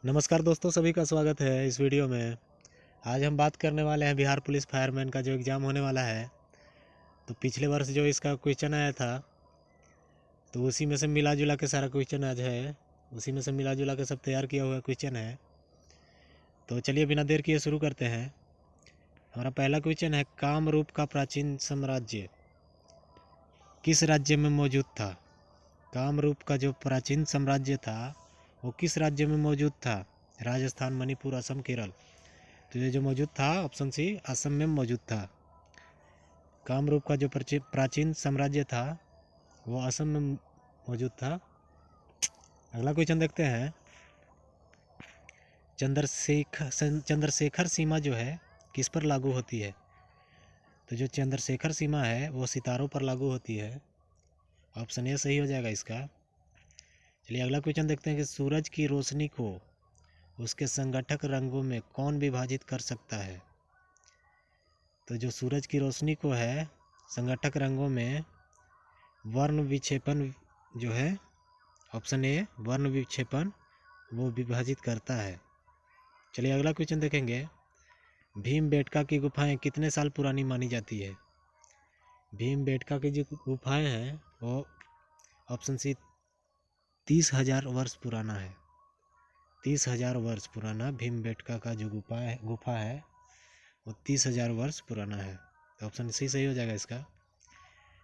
नमस्कार दोस्तों, सभी का स्वागत है इस वीडियो में। आज हम बात करने वाले हैं बिहार पुलिस फायरमैन का जो एग्ज़ाम होने वाला है। तो पिछले वर्ष जो इसका क्वेश्चन आया था, तो उसी में से मिला जुला के सारा क्वेश्चन आज है, उसी में से मिला जुला के सब तैयार किया हुआ क्वेश्चन है। तो चलिए बिना देर किए शुरू करते हैं। हमारा पहला क्वेश्चन है, कामरूप का प्राचीन साम्राज्य किस राज्य में मौजूद था? कामरूप का जो प्राचीन साम्राज्य था वो किस राज्य में मौजूद था? राजस्थान, मणिपुर, असम, केरल। तो ये जो मौजूद था, ऑप्शन सी असम में मौजूद था। कामरूप का जो प्राचीन साम्राज्य था वो असम में मौजूद था। अगला क्वेश्चन देखते हैं, चंद्रशेखर सीमा जो है किस पर लागू होती है? तो जो चंद्रशेखर सीमा है वो सितारों पर लागू होती है। ऑप्शन ए सही हो जाएगा इसका। चलिए अगला क्वेश्चन देखते हैं कि सूरज की रोशनी को उसके संगठक रंगों में कौन विभाजित कर सकता है? तो जो सूरज की रोशनी को है संगठक रंगों में वर्ण विक्षेपण जो है, ऑप्शन ए वर्ण विक्षेपण वो विभाजित करता है। चलिए अगला क्वेश्चन देखेंगे, भीमबेटका की गुफाएं कितने साल पुरानी मानी जाती है? भीमबेटका की जो गुफाएं हैं वो ऑप्शन सी 30,000 वर्ष पुराना है। 30,000 वर्ष पुराना भीमबेटका का जो गुफा है वो 30,000 वर्ष पुराना है। तो ऑप्शन सी सही हो जाएगा इसका।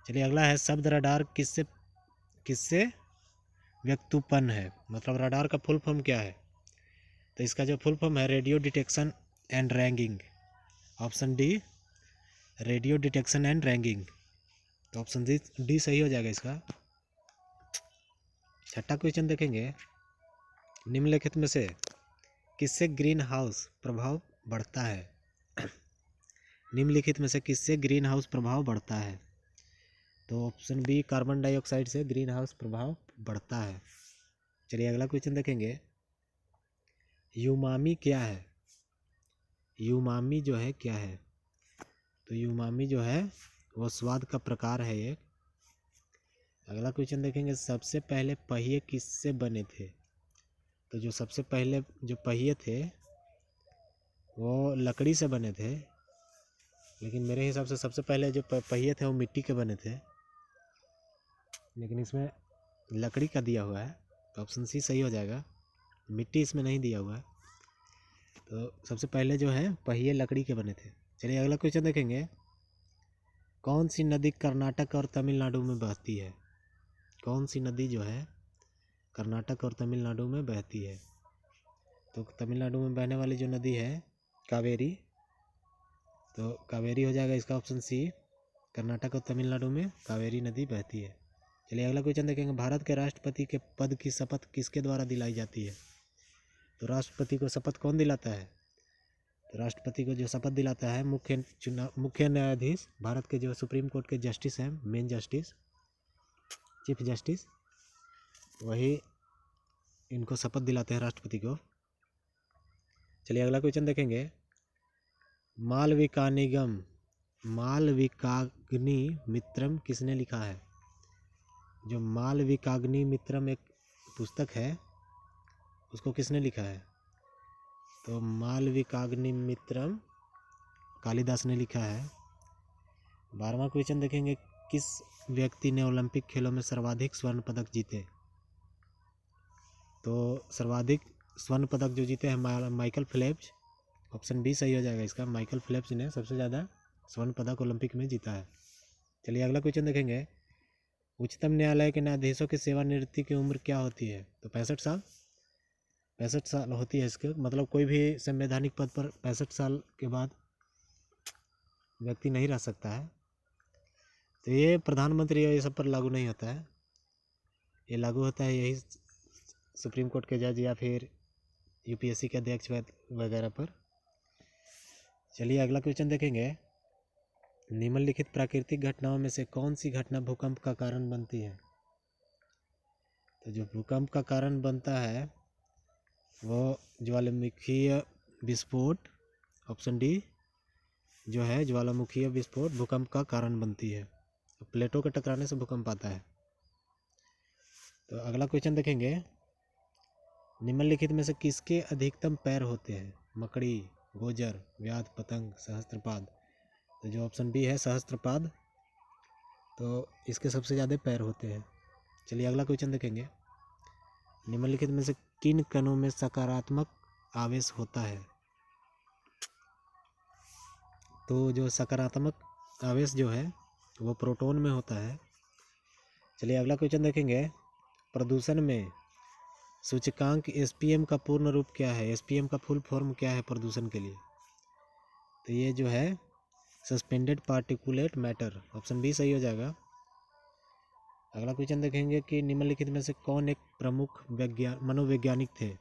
चलिए अगला है, शब्द रडार किससे किससे व्युत्पन्न है? मतलब रडार का फुल फॉर्म क्या है? तो इसका जो फुल फॉर्म है radio detection and ragging. Option D radio detection and ragging. तो ऑप्शन डी सही हो जाएगा इसका। छठा क्वेश्चन देखेंगे, निम्नलिखित में से किससे ग्रीन हाउस प्रभाव बढ़ता है? निम्नलिखित में से किससे ग्रीन हाउस प्रभाव बढ़ता है? तो ऑप्शन बी कार्बन डाइऑक्साइड से ग्रीन हाउस प्रभाव बढ़ता है। चलिए अगला क्वेश्चन देखेंगे, यूमामी क्या है? यूमामी जो है क्या है? तो यूमामी जो है वो स्वाद का प्रकार है एक। अगला क्वेश्चन देखेंगे, सबसे पहले पहिए किससे बने थे? तो जो सबसे पहले जो पहिए थे वो लकड़ी से बने थे, लेकिन मेरे हिसाब से सबसे पहले जो पहिए थे वो मिट्टी के बने थे, लेकिन इसमें लकड़ी का दिया हुआ है तो ऑप्शन सी सही हो जाएगा। मिट्टी इसमें नहीं दिया हुआ है, तो सबसे पहले जो है पहिए लकड़ी के बने थे। चलिए अगला क्वेश्चन देखेंगे, कौन सी नदी कर्नाटक और तमिलनाडु में बहती है? कौन सी नदी जो है कर्नाटक और तमिलनाडु में बहती है? तो तमिलनाडु में बहने वाली जो नदी है कावेरी, तो कावेरी हो जाएगा इसका ऑप्शन सी। कर्नाटक और तमिलनाडु में कावेरी नदी बहती है। चलिए अगला क्वेश्चन देखेंगे, भारत के राष्ट्रपति के पद की शपथ किसके द्वारा दिलाई जाती है? तो राष्ट्रपति को शपथ कौन दिलाता है? तो राष्ट्रपति को जो शपथ दिलाता है मुख्य न्यायाधीश, भारत के जो सुप्रीम कोर्ट के जस्टिस हैं, मेन जस्टिस, चीफ जस्टिस, वही इनको शपथ दिलाते हैं राष्ट्रपति को। चलिए अगला क्वेश्चन देखेंगे, मालविकाग्नि मित्रम किसने लिखा है? जो मालविकाग्नि मित्रम एक पुस्तक है उसको किसने लिखा है? तो मालविकाग्नि मित्रम कालिदास ने लिखा है। 12वां क्वेश्चन देखेंगे, किस व्यक्ति ने ओलंपिक खेलों में सर्वाधिक स्वर्ण पदक जीते? तो सर्वाधिक स्वर्ण पदक जो जीते हैं माइकल फेल्प्स। ऑप्शन बी सही हो जाएगा इसका। माइकल फेल्प्स ने सबसे ज़्यादा स्वर्ण पदक ओलंपिक में जीता है। चलिए अगला क्वेश्चन देखेंगे, उच्चतम न्यायालय के न्यायाधीशों की सेवानिवृत्ति की उम्र क्या होती है? तो 65 साल। 65 साल होती है इसके, मतलब कोई भी संवैधानिक पद पर 65 साल के बाद व्यक्ति नहीं रह सकता है। तो ये प्रधानमंत्री और ये सब पर लागू नहीं होता है, ये लागू होता है यही सुप्रीम कोर्ट के जज या फिर यूपीएससी के अध्यक्ष वगैरह पर। चलिए अगला क्वेश्चन देखेंगे, निम्नलिखित प्राकृतिक घटनाओं में से कौन सी घटना भूकंप का कारण बनती है? तो जो भूकंप का कारण बनता है वो ज्वालामुखीय विस्फोट, ऑप्शन डी जो है ज्वालामुखीय विस्फोट भूकंप का कारण बनती है। तो प्लेटों के टकराने से भूकंप आता है। तो अगला क्वेश्चन देखेंगे, निम्नलिखित में से किसके अधिकतम पैर होते हैं? मकड़ी, गोजर, व्याध, पतंग, सहस्त्रपाद। तो जो ऑप्शन बी है सहस्त्रपाद, तो इसके सबसे ज़्यादा पैर होते हैं। चलिए अगला क्वेश्चन देखेंगे। निम्नलिखित में से किन कणों में सकारात्मक आवेश होता है? तो जो सकारात्मक आवेश जो है वो प्रोटॉन में होता है। चलिए अगला क्वेश्चन देखेंगे। प्रदूषण में सूचकांक एसपीएम का पूर्ण रूप क्या है? एसपीएम का फुल फॉर्म क्या है प्रदूषण के लिए? तो ये जो है suspended particulate matter, option B सही हो जाएगा। अगला क्वेश्चन देखेंगे कि निम्नलिखित में से कौन एक प्रमुख मनोवैज्ञानिक थे?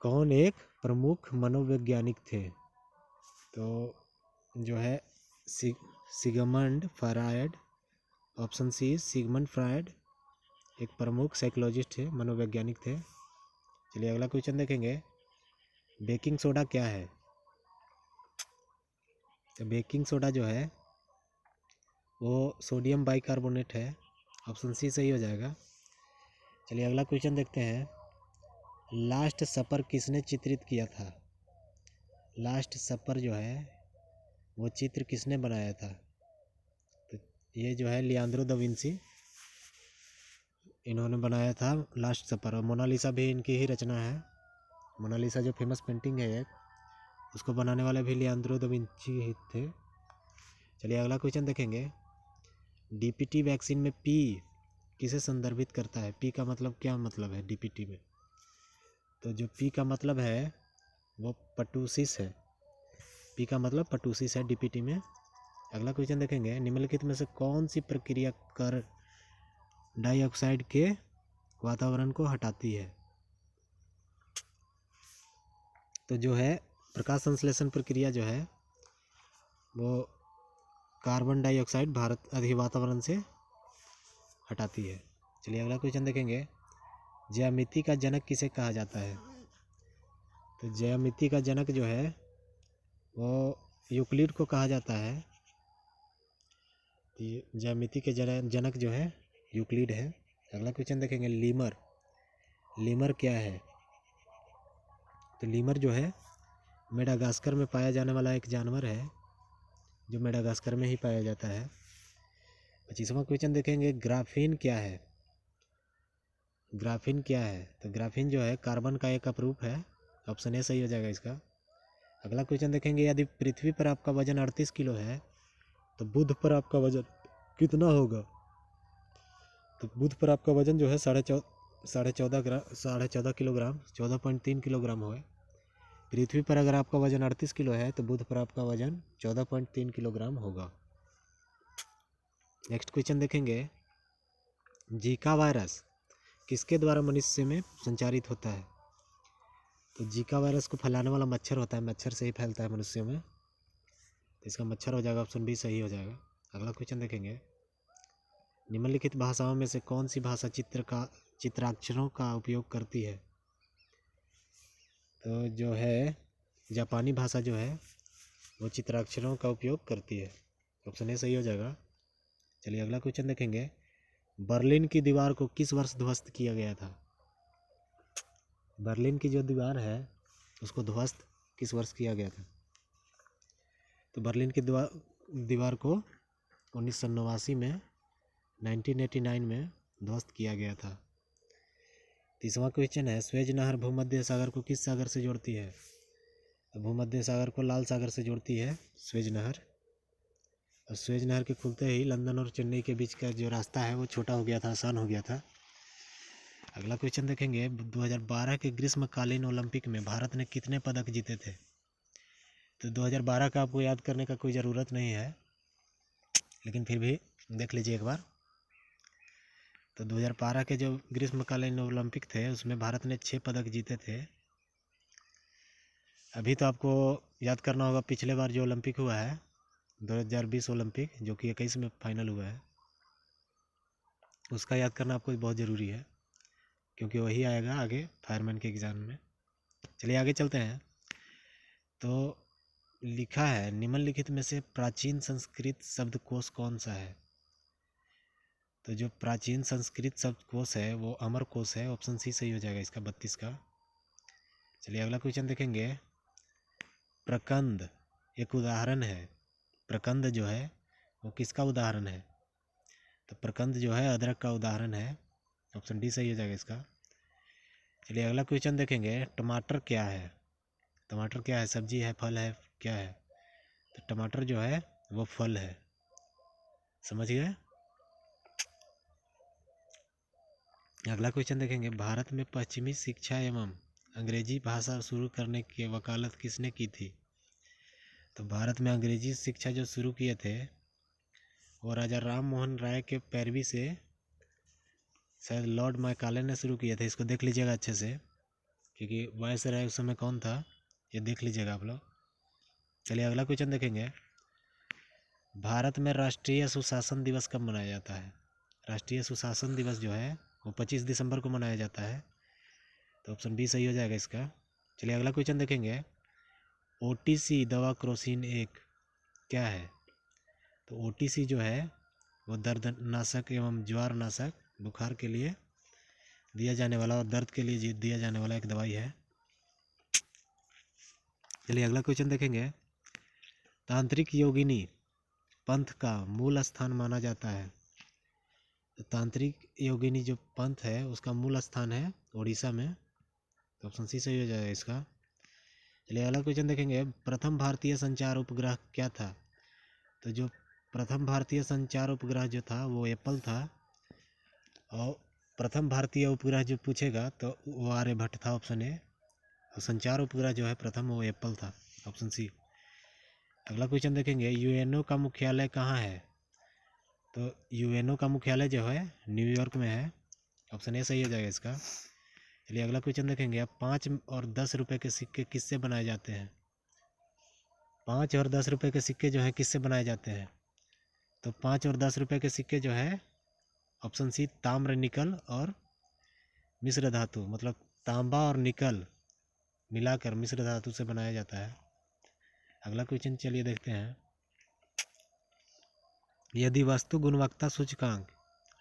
कौन एक प्रमुख मनोवैज्ञानिक थे? तो जो है Sigmund Freud, option C Sigmund Freud एक प्रमुख साइकोलॉजिस्ट थे, मनोवैज्ञानिक थे। चलिए अगला क्वेश्चन देखेंगे। बेकिंग सोडा क्या है? तो बेकिंग सोडा जो है वो सोडियम बाइकार्बोनेट है, ऑप्शन सी सही हो जाएगा। चलिए अगला क्वेश्चन देखते हैं। लास्ट सपर किसने चित्रित किया था? लास्ट सपर जो है वो चित्र किसने बनाया था? तो ये जो है लियांद्रो दा विंसी, इन्होंने बनाया था लास्ट सपर। और मोनालिसा भी इनकी ही रचना है। मोनालिसा जो फेमस पेंटिंग है एक, उसको बनाने वाले भी लियांद्रो दा विंची ही थे। चलिए अगला क्वेश्चन देखेंगे। डीपीटी वैक्सीन में पी किसे संदर्भित करता है? पी का मतलब क्या मतलब है डीपीटी में? तो जो पी का मतलब है वो पर्टूसिस है। पी का मतलब पर्टूसिस है डीपीटी में। अगला क्वेश्चन देखेंगे। निम्नलिखित में से कौन सी प्रक्रिया कार्बन डाइऑक्साइड के वातावरण को हटाती है? तो जो है प्रकाश संश्लेषण प्रक्रिया जो है वो कार्बन डाइऑक्साइड वातावरण से हटाती है। चलिए अगला क्वेश्चन देखेंगे। ज्यामिति का जनक किसे कहा जाता है? तो ज्यामिति का जनक जो है वो यूक्लिड को कहा जाता है। ज्यामिति के जनक जो है यूक्लिड है। अगला क्वेश्चन देखेंगे। लीमर, लीमर क्या है? तो लीमर जो है मेडागास्कर में पाया जाने वाला एक जानवर है, जो मेडागास्कर में ही पाया जाता है। 25वां क्वेश्चन देखेंगे। ग्राफीन क्या है? ग्राफीन क्या है? तो ग्राफीन जो है कार्बन का एक अपरूप है, ऑप्शन ए सही हो जाएगा इसका। अगला क्वेश्चन देखेंगे। यदि पृथ्वी पर आपका वजन 38 किलो है तो बुध पर आपका वजन कितना होगा? तो बुध पर आपका वजन जो है 14.5 किलोग्राम, 14.3 किलोग्राम होगा। पृथ्वी पर अगर आपका वजन 38 किलो है तो बुध पर आपका वजन 14.3 किलोग्राम होगा। नेक्स्ट क्वेश्चन देखेंगे। जीका वायरस किसके द्वारा मनुष्य में संचारित होता है? तो जीका वायरस को फैलाने वाला मच्छर होता है, मच्छर से ही फैलता है मनुष्यों में, तो इसका मच्छर हो जाएगा, ऑप्शन बी सही हो जाएगा। अगला क्वेश्चन देखेंगे। निम्नलिखित भाषाओं में से कौन सी भाषा चित्राक्षरों का उपयोग करती है? तो जो है जापानी भाषा जो है वो चित्राक्षरों का उपयोग करती है, ऑप्शन ए सही हो जाएगा। चलिए अगला क्वेश्चन देखेंगे। बर्लिन की दीवार को किस वर्ष ध्वस्त किया गया था? बर्लिन की जो दीवार है उसको ध्वस्त किस वर्ष किया गया था? तो बर्लिन की दीवार को 1989 में 1989 में ध्वस्त किया गया था। 30वां क्वेश्चन है। स्वेज नहर भूमध्य सागर को किस सागर से जोड़ती है? तो भूमध्य सागर को लाल सागर से जोड़ती है स्वेज नहर। और स्वेज नहर के खुलते ही लंदन और चेन्नई के बीच का जो रास्ता है वो छोटा हो गया था, आसान हो गया था। अगला क्वेश्चन देखेंगे। 2012 के ग्रीष्मकालीन ओलंपिक में भारत ने कितने पदक जीते थे? तो 2012 का आपको याद करने का कोई ज़रूरत नहीं है, लेकिन फिर भी देख लीजिए एक बार। तो 2012 के जो ग्रीष्मकालीन ओलंपिक थे उसमें भारत ने 6 पदक जीते थे। अभी तो आपको याद करना होगा पिछले बार जो ओलंपिक हुआ है 2020 ओलंपिक, जो कि 21 में फाइनल हुआ है, उसका याद करना आपको बहुत ज़रूरी है, क्योंकि वही आएगा आगे फायरमैन के एग्ज़ाम में। चलिए आगे चलते हैं। तो लिखा है निम्नलिखित में से प्राचीन संस्कृत शब्दकोश कौन सा है? तो जो प्राचीन संस्कृत शब्दकोश है वो अमरकोश है, ऑप्शन सी सही हो जाएगा इसका 32 का। चलिए अगला क्वेश्चन देखेंगे। प्रकंद एक उदाहरण है, प्रकंद जो है वो किसका उदाहरण है? तो प्रकंद जो है अदरक का उदाहरण है, ऑप्शन डी सही हो जाएगा इसका। चलिए अगला क्वेश्चन देखेंगे। टमाटर क्या है? टमाटर क्या है? सब्जी है, फल है, क्या है? तो टमाटर जो है वो फल है, समझ गए। अगला क्वेश्चन देखेंगे। भारत में पश्चिमी शिक्षा एवं अंग्रेजी भाषा शुरू करने की वकालत किसने की थी? तो भारत में अंग्रेजी शिक्षा जो शुरू किए थे वो राजा राम मोहन राय के पैरवी से शायद लॉर्ड मैकाले ने शुरू किए थे। इसको देख लीजिएगा अच्छे से, क्योंकि वायसराय उस समय कौन था ये देख लीजिएगा आप लोग। चलिए अगला क्वेश्चन देखेंगे। भारत में राष्ट्रीय सुशासन दिवस कब मनाया जाता है? राष्ट्रीय सुशासन दिवस जो है वो 25 दिसंबर को मनाया जाता है, तो ऑप्शन बी सही हो जाएगा इसका। चलिए अगला क्वेश्चन देखेंगे। ओटीसी दवा क्रोसिन एक क्या है? तो ओटीसी जो है वो दर्दनाशक एवं ज्वार नाशक, बुखार के लिए दिया जाने वाला और दर्द के लिए दिया जाने वाला एक दवाई है। चलिए अगला क्वेश्चन देखेंगे। तांत्रिक योगिनी पंथ का मूल स्थान माना जाता है। तो तांत्रिक योगिनी जो पंथ है उसका मूल स्थान है उड़ीसा में, तो ऑप्शन सी सही हो जाएगा इसका। चलिए अगला क्वेश्चन देखेंगे। प्रथम भारतीय संचार उपग्रह क्या था? तो जो प्रथम भारतीय संचार उपग्रह जो था वो एप्पल था, और प्रथम भारतीय उपग्रह जो पूछेगा तो वो आर्यभट्ट था, ऑप्शन ए। और संचार उपग्रह जो है प्रथम वो एप्पल था, ऑप्शन सी। अगला क्वेश्चन देखेंगे। यूएनओ का मुख्यालय कहाँ है? तो यूएनओ का मुख्यालय जो है न्यूयॉर्क में है, ऑप्शन ए सही हो जाएगा इसका। चलिए अगला क्वेश्चन देखेंगे। अब 5 और 10 रुपये के सिक्के किससे बनाए जाते हैं? 5 और 10 रुपये के सिक्के जो है किससे बनाए जाते हैं? तो 5 और 10 रुपये के सिक्के जो है ऑप्शन सी ताम्र, निकल और मिश्र धातु, मतलब तांबा और निकल मिलाकर मिश्र धातु से बनाया जाता है। अगला क्वेश्चन चलिए देखते हैं। यदि वस्तु गुणवत्ता सूचकांक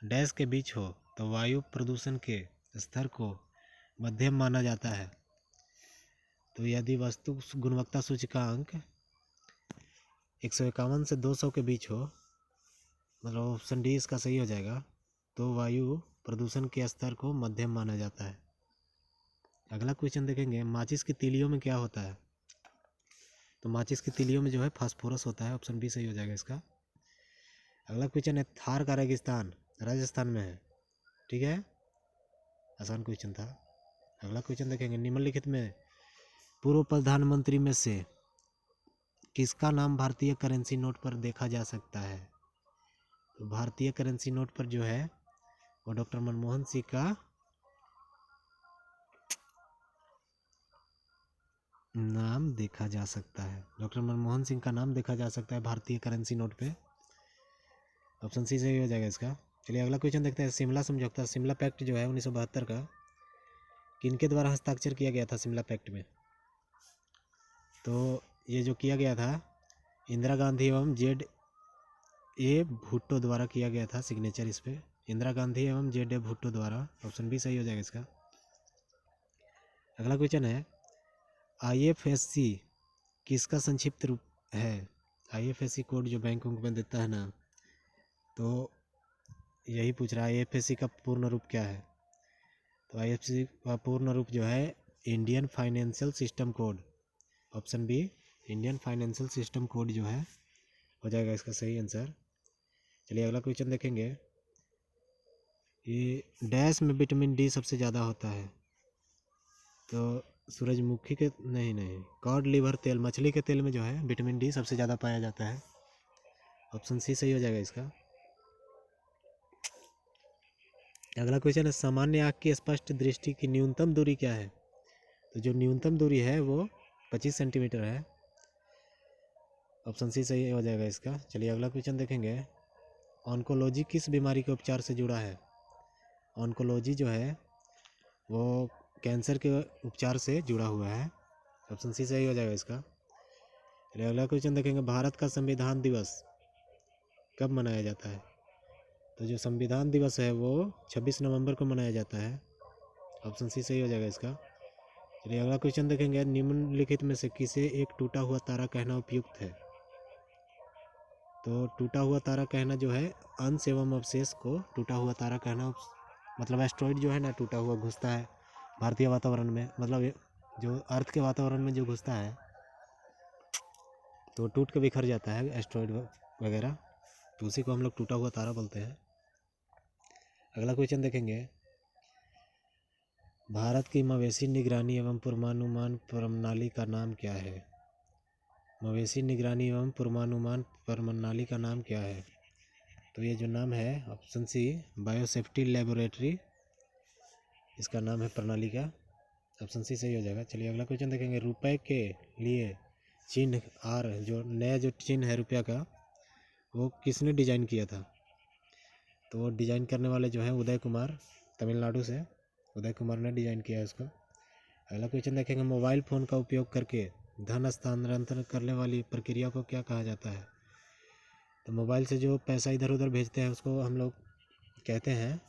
डैश के बीच हो तो वायु प्रदूषण के स्तर को मध्यम माना जाता है। तो यदि वस्तु गुणवत्ता सूचकांक 151 से 200 के बीच हो, मतलब ऑप्शन डी इसका सही हो जाएगा, तो वायु प्रदूषण के स्तर को मध्यम माना जाता है। अगला क्वेश्चन देखेंगे। माचिस की तीलियों में क्या होता है? तो माचिस की तीलियों में जो है फास्फोरस होता है, ऑप्शन बी सही हो जाएगा इसका। अगला क्वेश्चन है। थार का रेगिस्तान राजस्थान में है, ठीक है, आसान क्वेश्चन था। अगला क्वेश्चन देखेंगे। निम्नलिखित में पूर्व प्रधानमंत्री में से किसका नाम भारतीय करेंसी नोट पर देखा जा सकता है? तो भारतीय करेंसी नोट पर जो है वो डॉक्टर मनमोहन सिंह का नाम देखा जा सकता है। डॉक्टर मनमोहन सिंह का नाम देखा जा सकता है भारतीय करेंसी नोट पे, ऑप्शन सी सही हो जाएगा इसका। चलिए अगला क्वेश्चन देखते हैं। शिमला समझौता, शिमला पैक्ट जो है 1972 का किनके द्वारा हस्ताक्षर किया गया था शिमला पैक्ट में? तो ये जो किया गया था इंदिरा गांधी एवं जेड ए भुट्टो द्वारा किया गया था सिग्नेचर इस पे, इंदिरा गांधी एवं जेड ए भुट्टो द्वारा, ऑप्शन बी सही हो जाएगा इसका। अगला क्वेश्चन है। आईएफएससी किसका संक्षिप्त रूप है? आईएफएससी कोड जो बैंक में देता है ना, तो यही पूछ रहा है आईएफएससी का पूर्ण रूप क्या है? तो आईएफएससी का पूर्ण रूप जो है Indian financial system code, option B Indian financial system code जो है हो जाएगा इसका सही आंसर। चलिए अगला क्वेश्चन देखेंगे। ये डैश में विटामिन डी सबसे ज़्यादा होता है? तो सूरजमुखी के नहीं, कॉड लिवर तेल, मछली के तेल में जो है विटामिन डी सबसे ज़्यादा पाया जाता है, ऑप्शन सी सही हो जाएगा इसका। अगला क्वेश्चन है। सामान्य आँख की स्पष्ट दृष्टि की न्यूनतम दूरी क्या है? तो जो न्यूनतम दूरी है वो 25 सेंटीमीटर है, ऑप्शन सी सही हो जाएगा इसका। चलिए अगला क्वेश्चन देखेंगे। ऑन्कोलॉजी किस बीमारी के उपचार से जुड़ा है? ऑन्कोलॉजी जो है वो कैंसर के उपचार से जुड़ा हुआ है, ऑप्शन सी सही हो जाएगा इसका। चलिए अगला क्वेश्चन देखेंगे। भारत का संविधान दिवस कब मनाया जाता है? तो जो संविधान दिवस है वो 26 नवंबर को मनाया जाता है। ऑप्शन सी सही हो जाएगा इसका। चलिए अगला क्वेश्चन देखेंगे, निम्नलिखित में से किसे एक टूटा हुआ तारा कहना उपयुक्त है। तो टूटा हुआ तारा कहना जो है, अंश एवं अवशेष को टूटा हुआ तारा कहना, मतलब एस्ट्रॉइड जो है ना टूटा हुआ घुसता है भारतीय वातावरण में, मतलब जो अर्थ के वातावरण में जो घुसता है तो टूट के बिखर जाता है एस्ट्रॉइड वगैरह, तो उसी को हम लोग टूटा हुआ तारा बोलते हैं। अगला क्वेश्चन देखेंगे, भारत की मवेशी निगरानी एवं पूर्वानुमान प्रणाली का नाम क्या है। मवेशी निगरानी एवं पूर्वानुमान प्रणाली का नाम क्या है। तो ये जो नाम है ऑप्शन सी बायोसेफ्टी लेबोरेटरी, इसका नाम है प्रणाली का। ऑप्शन सी सही हो जाएगा। चलिए अगला क्वेश्चन देखेंगे, रुपए के लिए चिन्ह आर, जो नया जो चिन्ह है रुपया का, वो किसने डिजाइन किया था। तो वो डिजाइन करने वाले जो हैं उदय कुमार, तमिलनाडु से उदय कुमार ने डिजाइन किया है उसको। अगला क्वेश्चन देखेंगे, मोबाइल फ़ोन का उपयोग करके धन हस्तांतरण करने वाली प्रक्रिया को क्या कहा जाता है। तो मोबाइल से जो पैसा इधर उधर भेजते हैं उसको हम लोग कहते हैं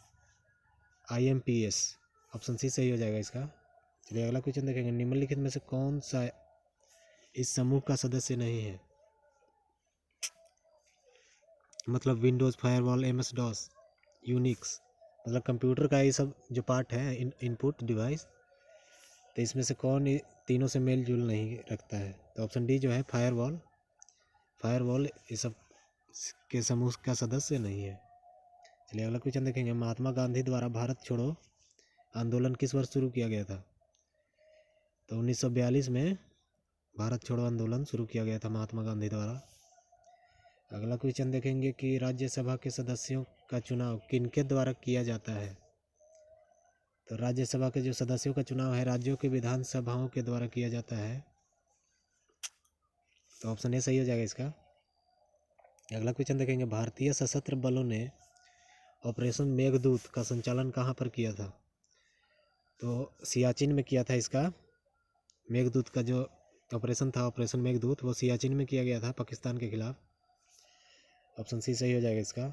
IMPS। ऑप्शन सी सही हो जाएगा इसका। चलिए अगला क्वेश्चन देखेंगे, निम्नलिखित में से कौन सा इस समूह का सदस्य नहीं है। मतलब Windows, firewall, MS DOS, Unix, मतलब कंप्यूटर का ये सब जो पार्ट है इनपुट डिवाइस, तो इसमें से कौन तीनों से मेल जोल नहीं रखता है। तो ऑप्शन डी जो है फायरवॉल ये सब के समूह का सदस्य नहीं है। चलिए अगला क्वेश्चन देखेंगे, महात्मा गांधी द्वारा भारत छोड़ो आंदोलन किस वर्ष शुरू किया गया था। तो 1942 में भारत छोड़ो आंदोलन शुरू किया गया था महात्मा गांधी द्वारा। अगला क्वेश्चन देखेंगे कि राज्यसभा के सदस्यों का चुनाव किनके द्वारा किया जाता है। तो राज्यसभा के जो सदस्यों का चुनाव है राज्यों के विधानसभाओं के द्वारा किया जाता है। तो ऑप्शन ए सही हो जाएगा इसका। अगला क्वेश्चन देखेंगे, भारतीय सशस्त्र बलों ने ऑपरेशन मेघदूत का संचालन कहाँ पर किया था। तो सियाचिन में किया था इसका। मेघदूत का जो ऑपरेशन था, ऑपरेशन मेघदूत, वो सियाचिन में किया गया था पाकिस्तान के खिलाफ। ऑप्शन सी सही हो जाएगा इसका।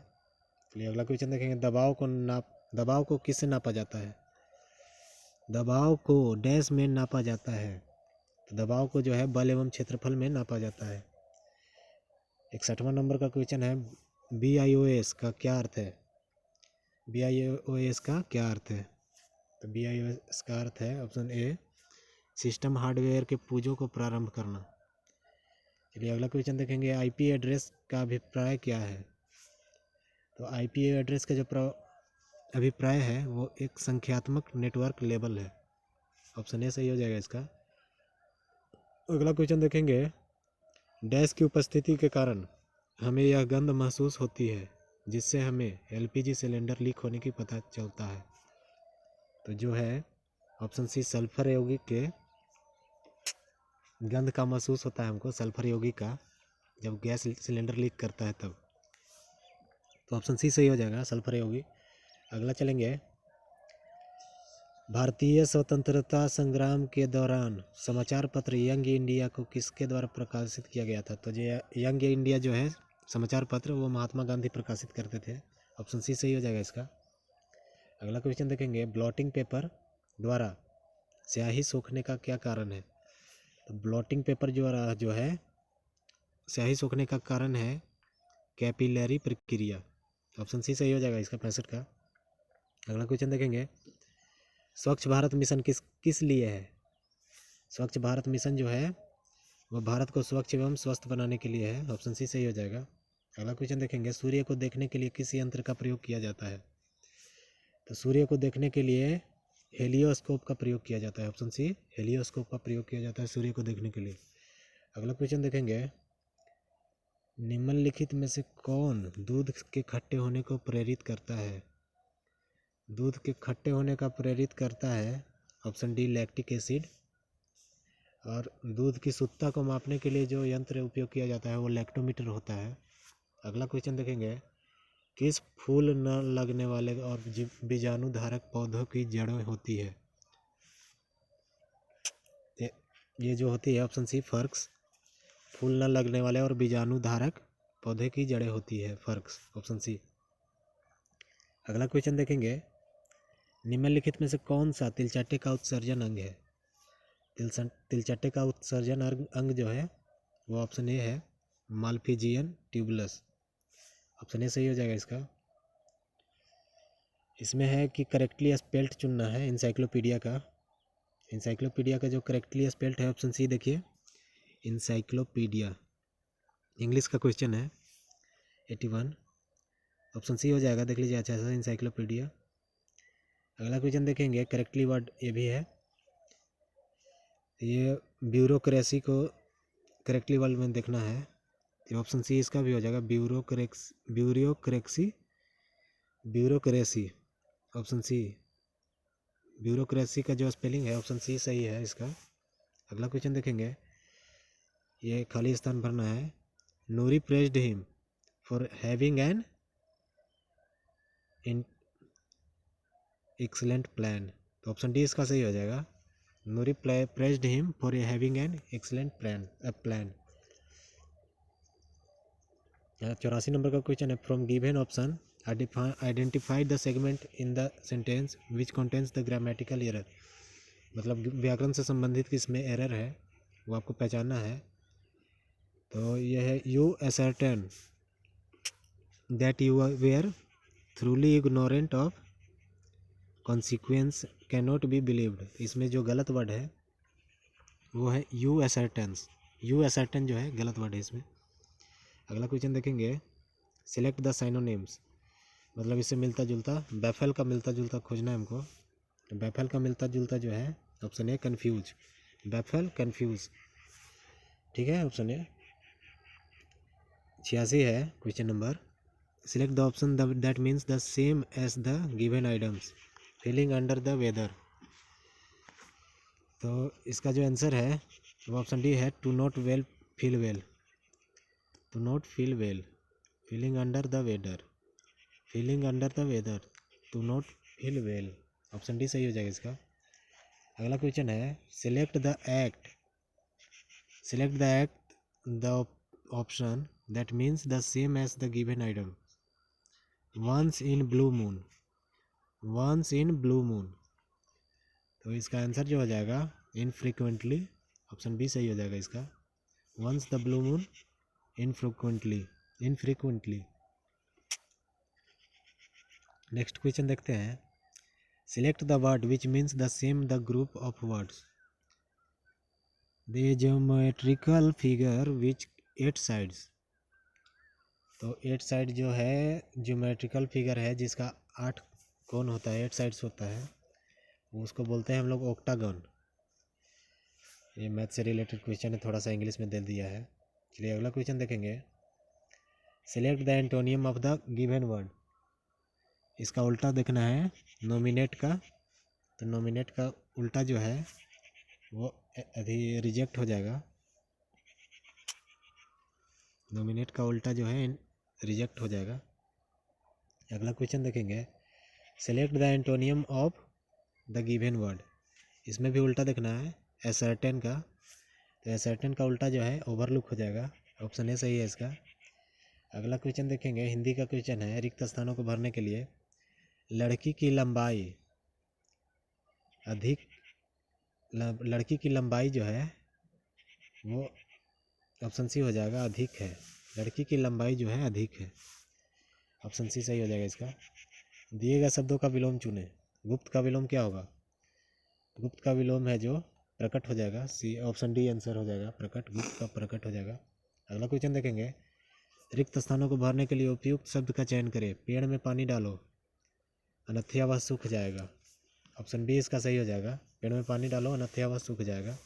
चलिए अगला क्वेश्चन देखेंगे, दबाव को किससे नापा जाता है। दबाव को डैश में नापा जाता है। तो दबाव को जो है बल एवं क्षेत्रफल में नापा जाता है। 61वां नंबर का क्वेश्चन है, BIOS का क्या अर्थ है। BIOS का क्या अर्थ है। तो BIOS का अर्थ है ऑप्शन ए सिस्टम हार्डवेयर के पूजों को प्रारंभ करना। चलिए अगला क्वेश्चन देखेंगे, IP एड्रेस का अभिप्राय क्या है। तो IP एड्रेस का जो अभिप्राय है वो एक संख्यात्मक नेटवर्क लेबल है। ऑप्शन ए सही हो जाएगा इसका। अगला क्वेश्चन देखेंगे, डैश की उपस्थिति के कारण हमें यह गंध महसूस होती है जिससे हमें LPG सिलेंडर लीक होने की पता चलता है। तो जो है ऑप्शन सी सल्फर यौगिक के गंध का महसूस होता है हमको, सल्फर यौगिक का, जब गैस सिलेंडर लीक करता है तब। तो ऑप्शन सी सही हो जाएगा, सल्फर यौगिक। अगला चलेंगे, भारतीय स्वतंत्रता संग्राम के दौरान समाचार पत्र यंग इंडिया को किसके द्वारा प्रकाशित किया गया था। तो जो यंग इंडिया जो है समाचार पत्र, वो महात्मा गांधी प्रकाशित करते थे। ऑप्शन सी सही हो जाएगा इसका। अगला क्वेश्चन देखेंगे, ब्लॉटिंग पेपर द्वारा स्याही सोखने का क्या कारण है। तो ब्लॉटिंग पेपर जो है स्याही सोखने का कारण है कैपिलरी प्रक्रिया। ऑप्शन सी सही हो जाएगा इसका 65 का। अगला क्वेश्चन देखेंगे, स्वच्छ भारत मिशन किस लिए है। स्वच्छ भारत मिशन जो है वो भारत को स्वच्छ एवं स्वस्थ बनाने के लिए है। ऑप्शन सी सही हो जाएगा। अगला क्वेश्चन देखेंगे, सूर्य को देखने के लिए किस यंत्र का प्रयोग किया जाता है। तो सूर्य को देखने के लिए हेलियोस्कोप का प्रयोग किया जाता है। ऑप्शन सी हेलियोस्कोप का प्रयोग किया जाता है सूर्य को देखने के लिए। अगला क्वेश्चन देखेंगे, निम्नलिखित में से कौन दूध के खट्टे होने को प्रेरित करता है। दूध के खट्टे होने का प्रेरित करता है ऑप्शन डी लैक्टिक एसिड। और दूध की शुद्धता को मापने के लिए जो यंत्र उपयोग किया जाता है वो लैक्टोमीटर होता है। अगला क्वेश्चन देखेंगे, किस फूल न लगने वाले और बीजाणु धारक पौधों की जड़ें होती है। ये जो होती है ऑप्शन सी फर्क्स। फूल न लगने वाले और बीजाणु धारक पौधे की जड़ें होती है फर्क्स। Option C. अगला क्वेश्चन देखेंगे, निम्नलिखित में से कौन सा तिलचट्टे का उत्सर्जन अंग है? तिलचट्टे का उत्सर्जन अंग जो है वो ऑप्शन ए है माल्फिजियन ट्यूबुलस। ऑप्शन ए सही हो जाएगा इसका। इसमें है कि करेक्टली स्पेल्ट चुनना है इंसाइक्लोपीडिया का जो करेक्टली स्पेल्ट है ऑप्शन सी देखिए, इंसाइक्लोपीडिया। इंग्लिश का क्वेश्चन है 81, ऑप्शन सी हो जाएगा, देख लीजिए अच्छा सा, इंसाइक्लोपीडिया। अगला क्वेश्चन देखेंगे, करेक्टली वर्ड ये भी है, ये ब्यूरोक्रेसी को करेक्टली वर्ड में देखना है, तो ऑप्शन सी इसका भी हो जाएगा, ब्यूरोक्रेसी। ऑप्शन सी ब्यूरोक्रेसी का जो स्पेलिंग है ऑप्शन सी सही है इसका। अगला क्वेश्चन देखेंगे, ये खाली स्थान भरना है। Noori praised him for having an excellent plan, तो ऑप्शन डी इसका सही हो जाएगा। Noori praised him for having an excellent plan. 84 number का क्वेश्चन है, from given option identify the segment in the sentence which contains the grammatical error. मतलब व्याकरण से संबंधित किसमें एरर है वो आपको पहचानना है। तो यह है, you ascertain that you were thoroughly ignorant of consequence can not be believed. इसमें जो गलत वर्ड है वो है यू असर्टेंस। यू असर्टेन जो है गलत वर्ड है इसमें। अगला क्वेश्चन देखेंगे, सिलेक्ट द साइनोनिम्स, मतलब इससे मिलता जुलता, बैफल का मिलता जुलता खोजना है हमको। तो बैफल का मिलता जुलता जो है option A confuse, baffle confuse, ठीक है ऑप्शन ए। 86 है question number, select the option that means the same as the given items feeling under the weather. तो इसका जो आंसर है वो ऑप्शन डी है, to not well feel well, to not feel well, feeling under the weather, feeling under the weather, to not feel well. Option D सही हो जाएगा इसका। अगला क्वेश्चन है, select the the option that means the same as the given item. Once in blue moon, once in blue moon, तो इसका answer जो हो जाएगा इनफ्रीक्वेंटली, ऑप्शन बी सही हो जाएगा इसका। Once the blue moon infrequently. Next question देखते हैं, select the word which means the same the group of words. The geometrical figure which 8 sides. तो 8 साइड जो है ज्योमेट्रिकल फिगर है जिसका 8 कोण होता है, 8 साइड्स होता है, उसको बोलते हैं हम लोग ऑक्टागन। ये मैथ से रिलेटेड क्वेश्चन है, थोड़ा सा इंग्लिश में दे दिया है। चलिए अगला क्वेश्चन देखेंगे, select the antonym of the given word. इसका उल्टा देखना है नॉमिनेट का, तो नॉमिनेट का उल्टा जो है वो अभी रिजेक्ट हो जाएगा, नॉमिनेट का उल्टा जो है रिजेक्ट हो जाएगा। अगला क्वेश्चन देखेंगे, select the antonym of the given word. इसमें भी उल्टा देखना है एसर्टेन का, तो एसर्टेन का उल्टा जो है ओवरलुक हो जाएगा, ऑप्शन ए सही है इसका। अगला क्वेश्चन देखेंगे, हिंदी का क्वेश्चन है, रिक्त स्थानों को भरने के लिए लड़की की लंबाई अधिक, लड़की की लंबाई जो है वो ऑप्शन सी हो जाएगा, अधिक है, लड़की की लंबाई जो है अधिक है, ऑप्शन सी सही हो जाएगा इसका। दिए गए शब्दों का विलोम चुने। गुप्त का विलोम क्या होगा? गुप्त का विलोम है जो प्रकट हो जाएगा, सी ऑप्शन डी आंसर हो जाएगा, प्रकट, गुप्त का प्रकट हो जाएगा। अगला क्वेश्चन देखेंगे, रिक्त स्थानों को भरने के लिए उपयुक्त शब्द का चयन करें। पेड़ में पानी डालो, अन्यथा वह सूख जाएगा, ऑप्शन बी इसका सही हो जाएगा, पेड़ में पानी डालो अन्यथा वह सूख जाएगा।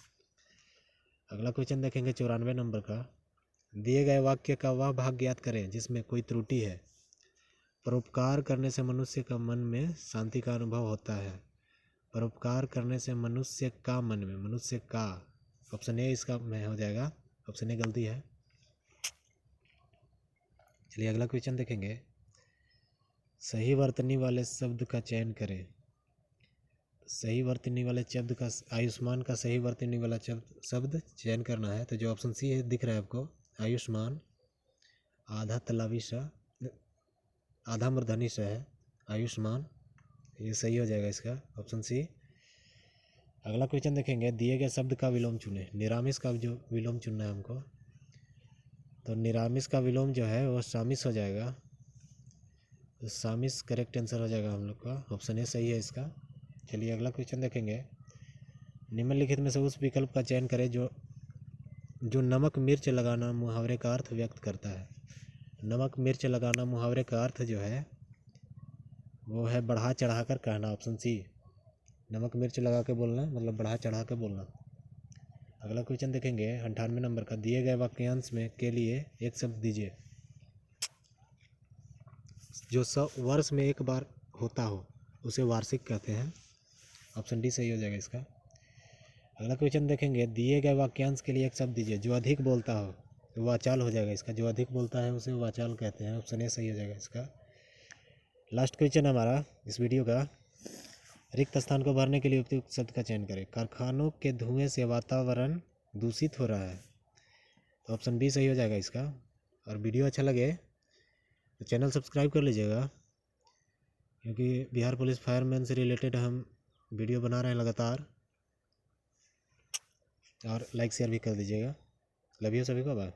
अगला क्वेश्चन देखेंगे 94 नंबर का, दिए गए वाक्य का वह भाग ज्ञात करें जिसमें कोई त्रुटि है। परोपकार करने से मनुष्य का मन में शांति का अनुभव होता है। परोपकार करने से मनुष्य का मन में, मनुष्य का, ऑप्शन ए इसका में हो जाएगा, ऑप्शन ए गलती है। चलिए अगला क्वेश्चन देखेंगे, सही वर्तनी वाले शब्द का चयन करें। सही वर्तनी वाले शब्द का, आयुष्मान का सही वर्तनी वाला शब्द चयन करना है, तो जो ऑप्शन सी है दिख रहा है आपको, आयुष्मान, आधा तलावी सा, आधा मूर्धनी सा है, आयुष्मान, ये सही हो जाएगा इसका ऑप्शन सी। अगला क्वेश्चन देखेंगे, दिए गए शब्द का विलोम चुने। निरामिष का जो विलोम चुनना है हमको, तो निरामिष का विलोम जो है वो सामिस हो जाएगा। तो सामिस करेक्ट आंसर हो जाएगा हम लोग का, ऑप्शन ए सही है इसका। चलिए अगला क्वेश्चन देखेंगे, निम्नलिखित में से उस विकल्प का चयन करें जो नमक मिर्च लगाना मुहावरे का अर्थ व्यक्त करता है। नमक मिर्च लगाना मुहावरे का अर्थ जो है वो है बढ़ा चढ़ा कर कहना, ऑप्शन सी। नमक मिर्च लगा के बोलना मतलब बढ़ा चढ़ा के बोलना। अगला क्वेश्चन देखेंगे 98 नंबर का, दिए गए वाक्यांश में के लिए एक शब्द दीजिए। जो वर्ष में एक बार होता हो उसे वार्षिक कहते हैं, ऑप्शन डी सही हो जाएगा इसका। अगला क्वेश्चन देखेंगे, दिए गए वाक्यांश के लिए एक शब्द दीजिए। जो अधिक बोलता हो तो वाचाल हो जाएगा इसका, जो अधिक बोलता है उसे वाचाल कहते हैं, ऑप्शन ए सही हो जाएगा इसका। लास्ट क्वेश्चन हमारा इस वीडियो का, रिक्त स्थान को भरने के लिए उपयुक्त शब्द का चयन करें। कारखानों के धुएं से वातावरण दूषित हो रहा है, तो ऑप्शन बी सही हो जाएगा इसका। और वीडियो अच्छा लगे तो चैनल सब्सक्राइब कर लीजिएगा, क्योंकि बिहार पुलिस फायरमैन से रिलेटेड हम वीडियो बना रहे हैं लगातार। और लाइक शेयर भी कर दीजिएगा। लव यू सभी को, बाय।